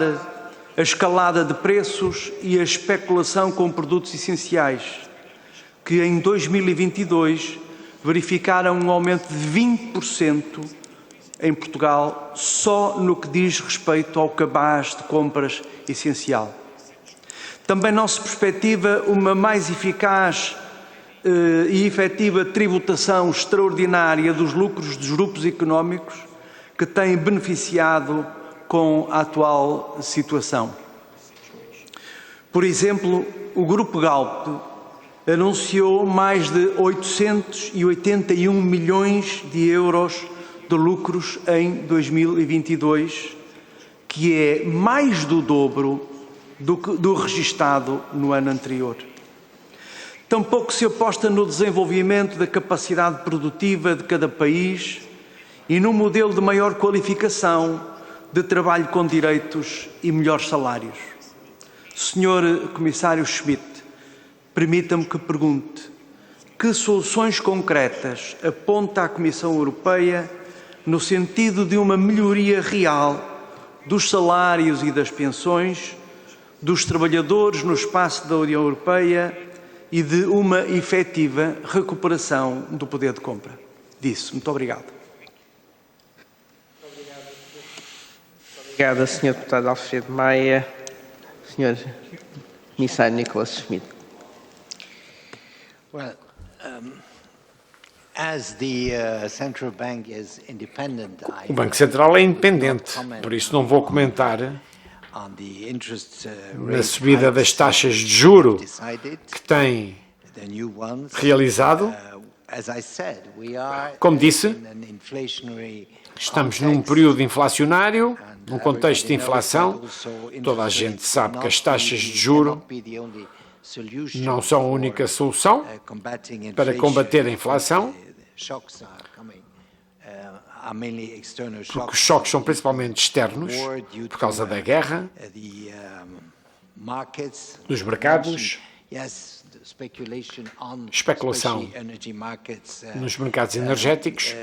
a escalada de preços e a especulação com produtos essenciais, que em 2022 verificaram um aumento de 20% em Portugal, só no que diz respeito ao cabaz de compras essencial. Também não se perspectiva uma mais eficaz e efetiva tributação extraordinária dos lucros dos grupos económicos que têm beneficiado com a atual situação. Por exemplo, o Grupo Galp anunciou mais de 881 milhões de euros de lucros em 2022, que é mais do dobro do registado no ano anterior. Tampouco se aposta no desenvolvimento da capacidade produtiva de cada país e num modelo de maior qualificação, de trabalho com direitos e melhores salários. Senhor Comissário Schmidt, permita-me que pergunte: que soluções concretas aponta a Comissão Europeia no sentido de uma melhoria real dos salários e das pensões dos trabalhadores no espaço da União Europeia e de uma efetiva recuperação do poder de compra? Muito obrigado. Obrigado, Sr. Deputado Alfredo Maia. Sr. Comissário Nicholas Schmit. Well, as the central bank is independent, O Banco Central é independente, por isso não vou comentar na subida das taxas de juro que tem realizado. Como disse, estamos num período inflacionário, num contexto de inflação. Toda a gente sabe que as taxas de juro não são a única solução para combater a inflação, porque os choques são principalmente externos, por causa da guerra, dos mercados, especulação nos mercados energéticos.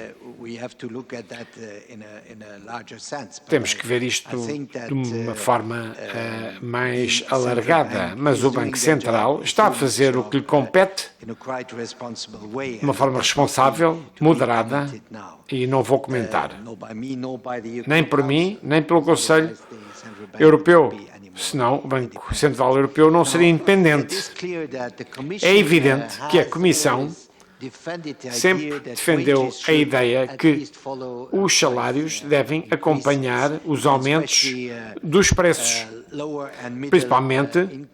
Temos que ver isto de uma forma mais alargada, mas o Banco Central está a fazer o que lhe compete de uma forma responsável, moderada, e não vou comentar, nem por mim, nem pelo Conselho Europeu. Senão o Banco Central Europeu não seria independente. É evidente que a Comissão sempre defendeu a ideia que os salários devem acompanhar os aumentos dos preços, principalmente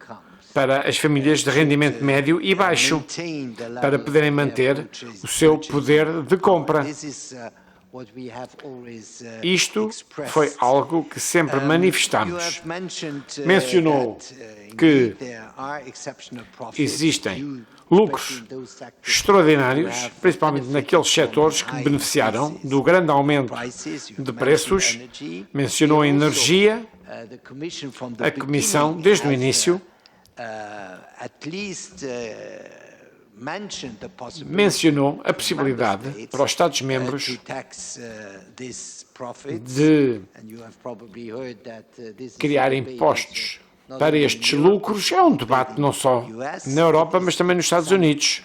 para as famílias de rendimento médio e baixo, para poderem manter o seu poder de compra. Isto foi algo que sempre manifestamos. Mencionou que existem lucros extraordinários, principalmente naqueles setores que beneficiaram do grande aumento de preços. Mencionou a energia. A Comissão, desde o início, mencionou a possibilidade para os Estados-membros de criar impostos para estes lucros. É um debate não só na Europa, mas também nos Estados Unidos.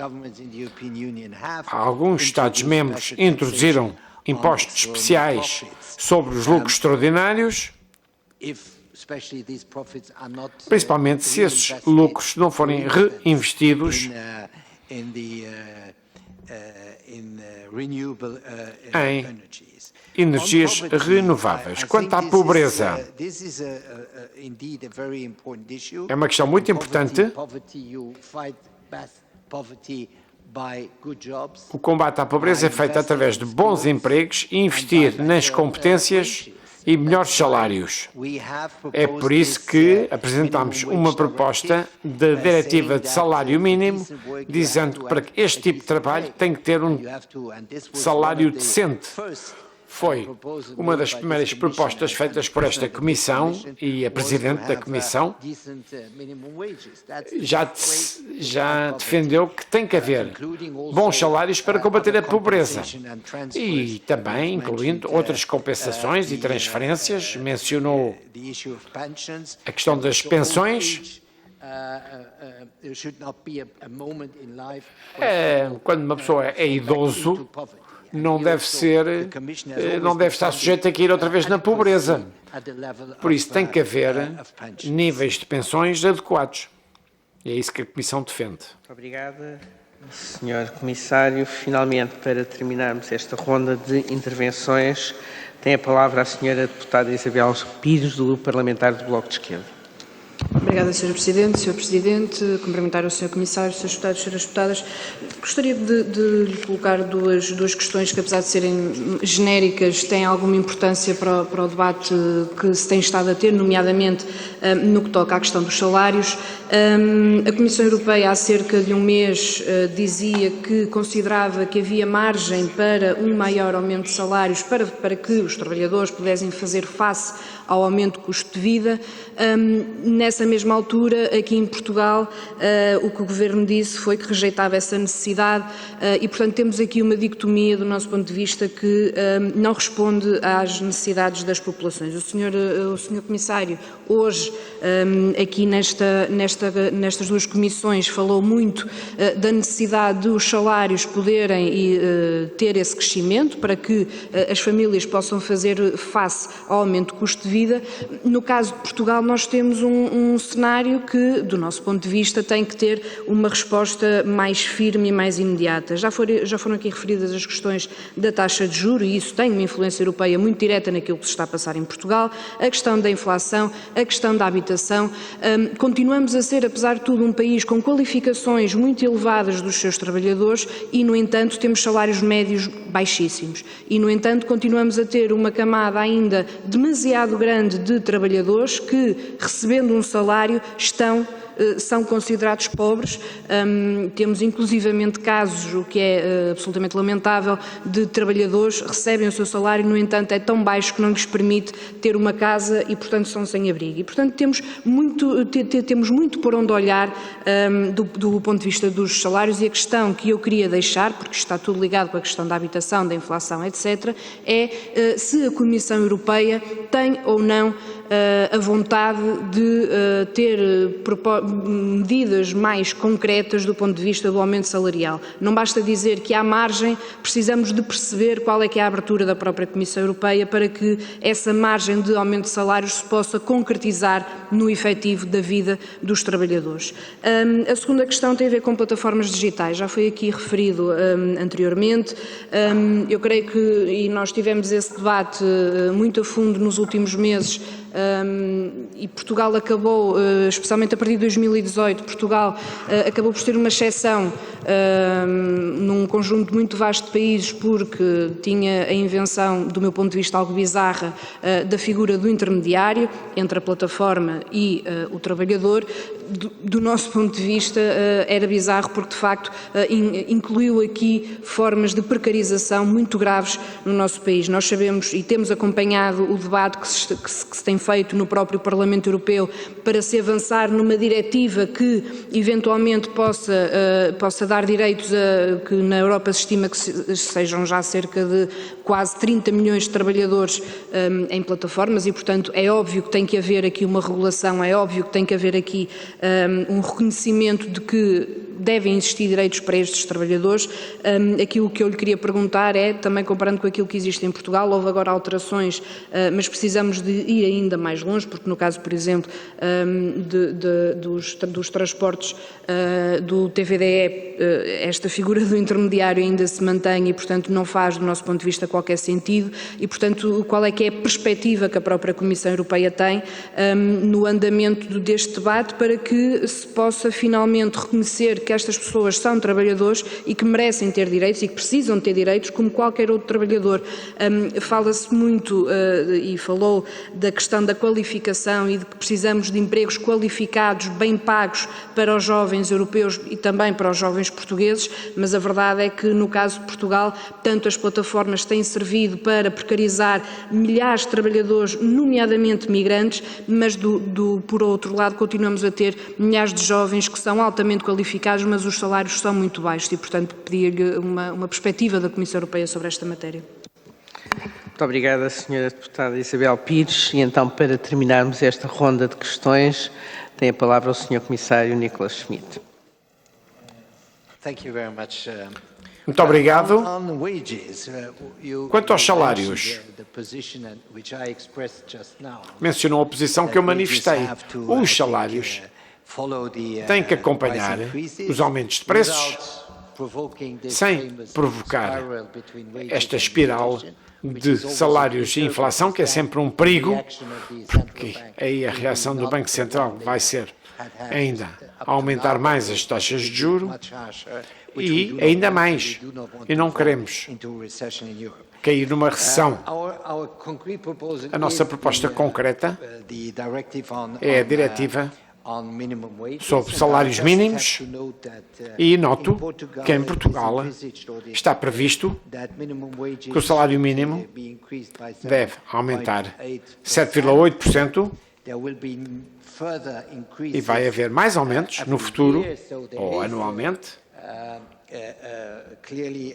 Alguns Estados-membros introduziram impostos especiais sobre os lucros extraordinários, principalmente se esses lucros não forem reinvestidos em energias renováveis. Quanto à pobreza, é uma questão muito importante. O combate à pobreza é feito através de bons empregos e investir nas competências e melhores salários. É por isso que apresentamos uma proposta da diretiva de salário mínimo, dizendo que para este tipo de trabalho tem que ter um salário decente. foi uma das primeiras propostas feitas por esta Comissão e a Presidente da Comissão já defendeu que tem que haver bons salários para combater a pobreza e também incluindo outras compensações e transferências. Mencionou a questão das pensões. Quando uma pessoa é idoso, não deve estar sujeito a cair outra vez na pobreza. Por isso tem que haver níveis de pensões adequados. E é isso que a Comissão defende. Muito obrigada, Sr. Comissário. Finalmente, para terminarmos esta ronda de intervenções, tem a palavra a Sra. Deputada Isabel Pires, do Grupo Parlamentar do Bloco de Esquerda. Obrigada, Sr. Presidente. Sr. Presidente, cumprimentar o Sr. Comissário, Srs. Deputados e Sras. Deputadas. Gostaria de lhe colocar duas questões que, apesar de serem genéricas, têm alguma importância para o debate que se tem estado a ter, nomeadamente no que toca à questão dos salários. A Comissão Europeia, há cerca de um mês, dizia que considerava que havia margem para um maior aumento de salários para que os trabalhadores pudessem fazer face ao aumento do custo de vida. Nessa mesma altura, aqui em Portugal, o que o Governo disse foi que rejeitava essa necessidade e, portanto, temos aqui uma dicotomia do nosso ponto de vista que não responde às necessidades das populações. O Sr. Comissário, hoje, aqui nestas duas comissões, falou muito da necessidade dos salários poderem ter esse crescimento para que as famílias possam fazer face ao aumento do custo de vida. No caso de Portugal, nós temos um cenário que, do nosso ponto de vista, tem que ter uma resposta mais firme e mais imediata. Já foram aqui referidas as questões da taxa de juros e isso tem uma influência europeia muito direta naquilo que se está a passar em Portugal, a questão da inflação, a questão da habitação. Continuamos a ser, apesar de tudo, um país com qualificações muito elevadas dos seus trabalhadores e, no entanto, temos salários médios baixíssimos. E, no entanto, continuamos a ter uma camada ainda demasiado grande de trabalhadores que, recebendo um salário, são considerados pobres. Temos inclusivamente casos, o que é absolutamente lamentável, de trabalhadores que recebem o seu salário, no entanto é tão baixo que não lhes permite ter uma casa e, portanto, são sem abrigo. E, portanto, temos muito por onde olhar do ponto de vista dos salários, e a questão que eu queria deixar, porque está tudo ligado com a questão da habitação, da inflação, etc., é se a Comissão Europeia tem ou não a vontade de ter medidas mais concretas do ponto de vista do aumento salarial. Não basta dizer que há margem, precisamos de perceber qual é que é a abertura da própria Comissão Europeia para que essa margem de aumento de salários se possa concretizar no efetivo da vida dos trabalhadores. A segunda questão tem a ver com plataformas digitais, já foi aqui referido anteriormente. Eu creio que, e nós tivemos esse debate muito a fundo nos últimos meses, e Portugal acabou, especialmente a partir de 2018, Portugal acabou por ter uma exceção num conjunto muito vasto de países, porque tinha a invenção, do meu ponto de vista algo bizarra, da figura do intermediário entre a plataforma e o trabalhador. Do nosso ponto de vista era bizarro porque, de facto, incluiu aqui formas de precarização muito graves no nosso país. Nós sabemos e temos acompanhado o debate que se tem feito no próprio Parlamento Europeu para se avançar numa diretiva que eventualmente possa dar direitos a que na Europa se estima que sejam já cerca de quase 30 milhões de trabalhadores em plataformas e, portanto, é óbvio que tem que haver aqui uma regulação, é óbvio que tem que haver aqui um reconhecimento de que devem existir direitos para estes trabalhadores. Aquilo que eu lhe queria perguntar é, também comparando com aquilo que existe em Portugal, houve agora alterações, mas precisamos de ir ainda mais longe, porque no caso, por exemplo, dos transportes do TVDE, esta figura do intermediário ainda se mantém e, portanto, não faz, do nosso ponto de vista, qualquer sentido. E, portanto, qual é que é a perspectiva que a própria Comissão Europeia tem no andamento deste debate para que se possa finalmente reconhecer que estas pessoas são trabalhadores e que merecem ter direitos e que precisam ter direitos como qualquer outro trabalhador. Fala-se muito e falou da questão da qualificação e de que precisamos de empregos qualificados, bem pagos para os jovens europeus e também para os jovens portugueses, mas a verdade é que no caso de Portugal, tanto as plataformas têm servido para precarizar milhares de trabalhadores, nomeadamente migrantes, mas por outro lado continuamos a ter milhares de jovens que são altamente qualificados, mas os salários são muito baixos e, portanto, pedir-lhe uma perspectiva da Comissão Europeia sobre esta matéria. Muito obrigada, Sra. Deputada Isabel Pires. E então, para terminarmos esta ronda de questões, tem a palavra o Sr. Comissário Nicolas Schmit. Muito obrigado. Quanto aos salários, mencionou a posição que eu manifestei. Os salários têm que acompanhar os aumentos de preços sem provocar esta espiral de salários e inflação, que é sempre um perigo, porque aí a reação do Banco Central vai ser ainda aumentar mais as taxas de juros e ainda mais. E não queremos cair numa recessão. A nossa proposta concreta é a diretiva sobre salários mínimos e noto que em Portugal está previsto que o salário mínimo deve aumentar 7,8% e vai haver mais aumentos no futuro ou anualmente.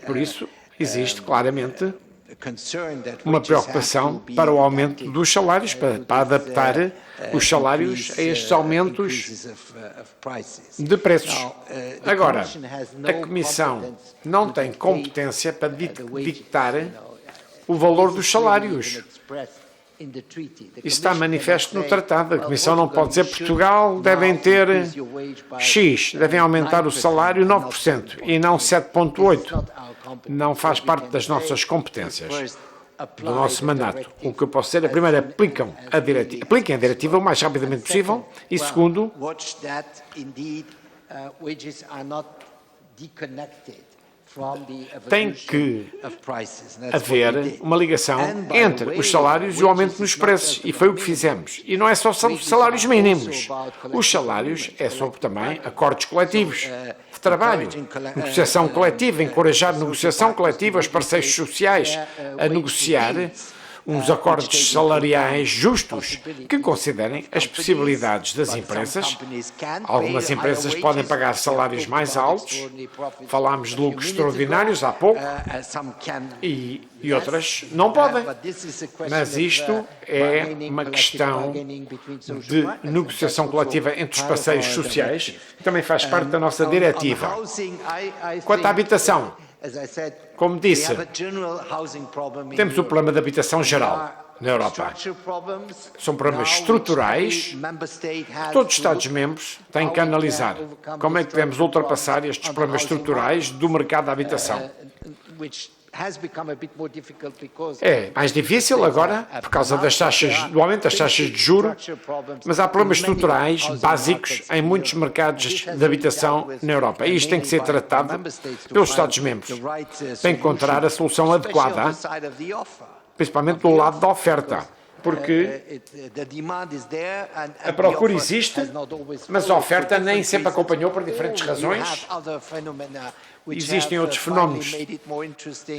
Por isso, existe claramente uma preocupação para o aumento dos salários, para adaptar os salários a estes aumentos de preços. Agora, a Comissão não tem competência para dictar o valor dos salários. Isso está manifesto no tratado. A Comissão não pode dizer que Portugal devem ter X, devem aumentar o salário 9% e não 7,8%. Não faz parte das nossas competências, do nosso mandato. O que eu posso dizer é, primeiro, apliquem a diretiva o mais rapidamente possível e, segundo, tem que haver uma ligação entre os salários e o aumento nos preços, e foi o que fizemos. E não é só salários mínimos. Os salários é sobre também acordos coletivos de trabalho, negociação coletiva, encorajar negociação coletiva, os parceiros sociais a negociar uns acordos salariais justos que considerem as possibilidades das empresas. Algumas empresas podem pagar salários mais altos, falámos de lucros extraordinários há pouco, e outras não podem. Mas isto é uma questão de negociação coletiva entre os parceiros sociais, que também faz parte da nossa diretiva. Quanto à habitação, como disse, temos o problema da habitação geral na Europa. São problemas estruturais que todos os Estados-membros têm que analisar. Como é que devemos ultrapassar estes problemas estruturais do mercado da habitação? É mais difícil agora, por causa do aumento das taxas de juros, mas há problemas estruturais básicos em muitos mercados de habitação na Europa. E isto tem que ser tratado pelos Estados-membros para encontrar a solução adequada, principalmente do lado da oferta. Porque a procura existe, mas a oferta nem sempre acompanhou por diferentes razões. Existem outros fenómenos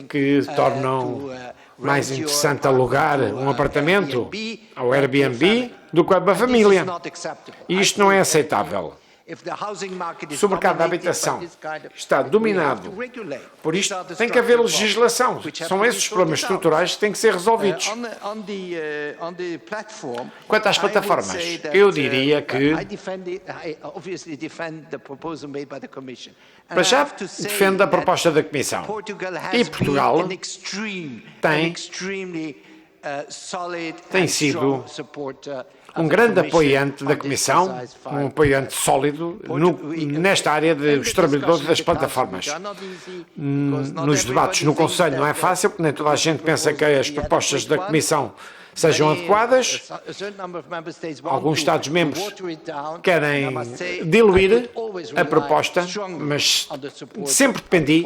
que tornam mais interessante alugar um apartamento ao Airbnb do que uma família. E isto não é aceitável. Se o mercado da habitação está dominado por isto, tem que haver legislação. São esses os problemas estruturais que têm que ser resolvidos. Quanto às plataformas, eu diria que, para já, defendo a proposta da Comissão. E Portugal tem tem sido um grande apoiante da Comissão, um apoiante sólido nesta área dos trabalhadores das plataformas. Nos debates no Conselho não é fácil, porque nem toda a gente pensa que as propostas da Comissão sejam adequadas. Alguns Estados-membros querem diluir a proposta, mas sempre dependi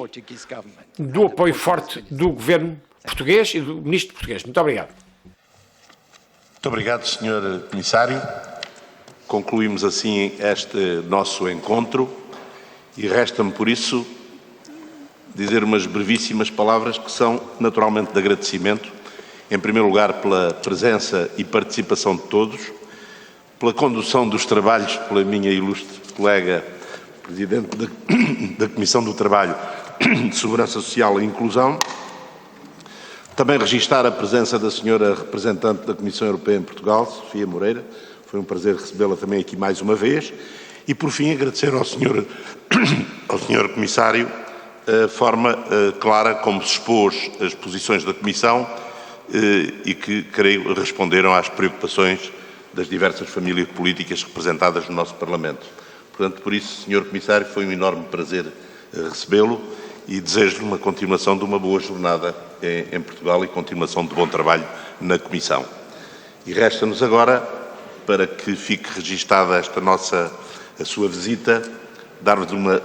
do apoio forte do Governo português e do Ministro português. Muito obrigado. Muito obrigado, Sr. Comissário. Concluímos assim este nosso encontro e resta-me, por isso, dizer umas brevíssimas palavras que são naturalmente de agradecimento, em primeiro lugar pela presença e participação de todos, pela condução dos trabalhos pela minha ilustre colega, Presidente da Comissão do Trabalho, de Segurança Social e Inclusão. Também registar a presença da senhora representante da Comissão Europeia em Portugal, Sofia Moreira. Foi um prazer recebê-la também aqui mais uma vez. E, por fim, agradecer ao senhor Comissário a forma clara como se expôs as posições da Comissão e que, creio, responderam às preocupações das diversas famílias políticas representadas no nosso Parlamento. Portanto, por isso, senhor Comissário, foi um enorme prazer recebê-lo e desejo-lhe uma continuação de uma boa jornada em Portugal e continuação de bom trabalho na Comissão. E resta-nos agora, para que fique registada a sua visita, dar-vos uma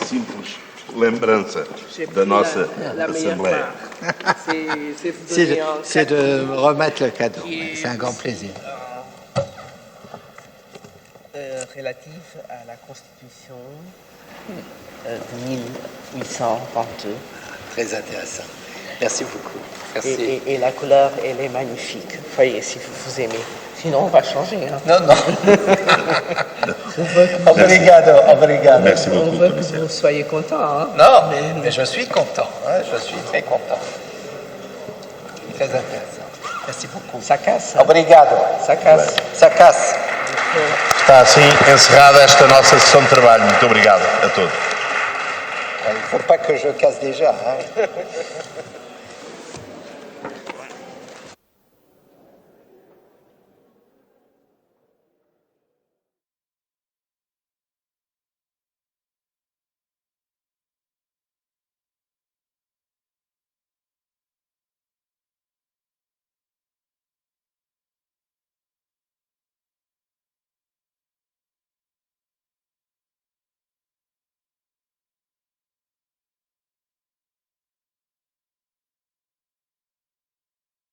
simples lembrança da nossa Assembleia. C'est de remettre le cadeau. C'est un grand plaisir. Relative à la Constitution de 1822. Très intéressant. Merci beaucoup. Merci. Et la couleur, elle est magnifique. Voyez, si vous aimez. Sinon, on va changer. Hein. Non, non. Obrigado, obrigado. Merci beaucoup. On veut que vous soyez content. Hein. Non, mais je suis content. Hein, je suis très content. Très intéressant. Merci beaucoup. Ça casse. Obrigado. Ça casse. Ça casse. Está assim encerrada esta nossa sessão de trabalho. Muito obrigado a todos. Il ne faut pas que je casse déjà. Hein.